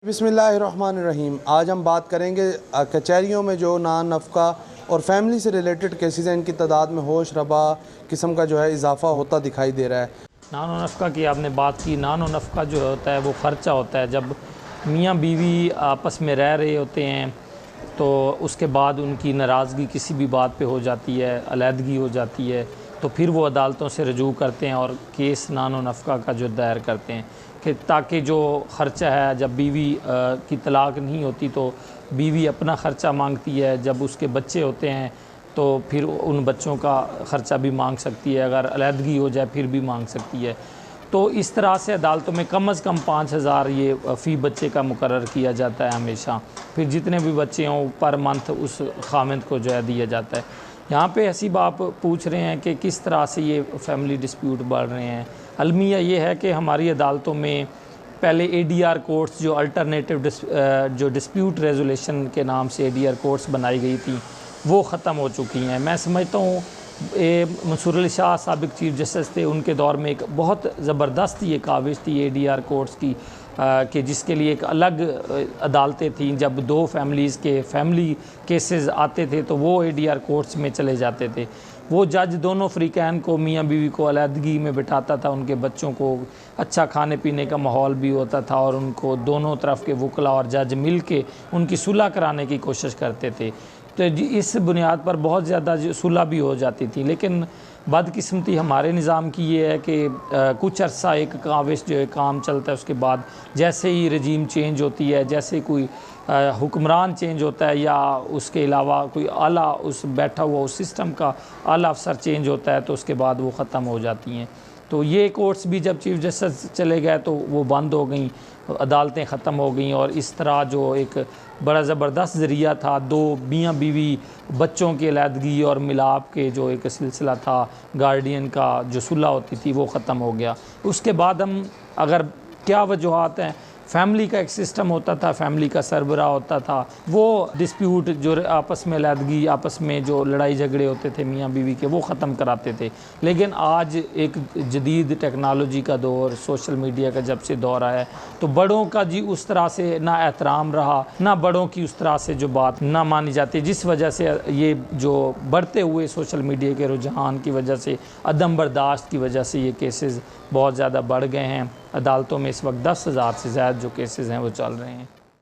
बिस्मिल्लाहिर्रहमानिर्रहीम। आज हम बात करेंगे कचहरियों में जो नान नफ़क़ा और फैमिली से रिलेटेड केसेस हैं, इनकी तादाद में होश रबा किस्म का जो है इजाफ़ा होता दिखाई दे रहा है। नान व नफ़क़ा की आपने बात की। नान व नफ़क़ा जो होता है वो ख़र्चा होता है। जब मियाँ बीवी आपस में रह रहे होते हैं तो उसके बाद उनकी नाराज़गी किसी भी बात पे हो जाती है, अलहदगी हो जाती है, तो फिर वो अदालतों से रजू करते हैं और केस नान व नफ़क़ा का जो दायर करते हैं कि ताकि जो ख़र्चा है, जब बीवी की तलाक़ नहीं होती तो बीवी अपना ख़र्चा मांगती है, जब उसके बच्चे होते हैं तो फिर उन बच्चों का ख़र्चा भी मांग सकती है, अगर अलहदगी हो जाए फिर भी मांग सकती है। तो इस तरह से अदालतों में कम अज़ कम 5,000 ये फ़ी बच्चे का मुकर्रर किया जाता है हमेशा। फिर जितने भी बच्चे हों पर मंथ उस खामिंद को जो है दिया जाता है। यहाँ पे हसीब आप पूछ रहे हैं कि किस तरह से ये फैमिली डिस्प्यूट बढ़ रहे हैं। अलमिया ये है कि हमारी अदालतों में पहले ADR कोर्ट्स जो अल्टरनेटिव जो डिस्प्यूट रेजोल्यूशन के नाम से ADR कोर्ट्स बनाई गई थी वो ख़त्म हो चुकी हैं। मैं समझता हूँ मंसूर अली शाह साबिक़ चीफ़ जस्टिस थे, उनके दौर में एक बहुत ज़बरदस्त ये काविश थी ADR कोर्ट्स की कि जिसके लिए एक अलग अदालतें थीं। जब दो फैमिलीज़ के फैमिली केसेस आते थे तो वो ADR कोर्ट्स में चले जाते थे। वो जज दोनों फ़रीक़ैन को, मियाँ बीवी को अलहदगी में बिठाता था, उनके बच्चों को अच्छा खाने पीने का माहौल भी होता था और उनको दोनों तरफ के वकला और जज मिल के उनकी सुलह कराने की कोशिश करते थे। तो इस बुनियाद पर बहुत ज़्यादा सुलह भी हो जाती थी। लेकिन बदकिस्मती हमारे निज़ाम की ये है कि कुछ अर्सा एक काविश जो है काम चलता है, उसके बाद जैसे ही रजीम चेंज होती है, जैसे कोई हुक्मरान चेंज होता है या उसके अलावा कोई आला उस बैठा हुआ उस सिस्टम का आला अफसर चेंज होता है तो उसके बाद वो ख़त्म हो जाती हैं। तो ये कोर्ट्स भी जब चीफ़ जस्टिस चले गए तो वो बंद हो गई, अदालतें ख़त्म हो गई और इस तरह जो एक बड़ा ज़बरदस्त ज़रिया था दो मियाँ बीवी बच्चों की अलहदगी और मिलाप के जो एक सिलसिला था, गार्डियन का जो सुलह होती थी, वो ख़त्म हो गया। उसके बाद हम अगर क्या वजूहात हैं, फैमिली का एक सिस्टम होता था, फैमिली का सरबराह होता था, वो डिस्प्यूट जो आपस में अलहदगी, आपस में जो लड़ाई झगड़े होते थे मियाँ बीवी के, वो ख़त्म कराते थे। लेकिन आज एक जदीद टेक्नोलॉजी का दौर, सोशल मीडिया का जब से दौर आया है तो बड़ों का जी उस तरह से ना एहतराम रहा, ना बड़ों की उस तरह से जो बात ना मानी जाती, जिस वजह से ये जो बढ़ते हुए सोशल मीडिया के रुझान की वजह से, अदम बर्दाश्त की वजह से ये केसेस बहुत ज़्यादा बढ़ गए हैं। अदालतों में इस वक्त 10,000 से ज़्यादा जो केसेस हैं वो चल रहे हैं।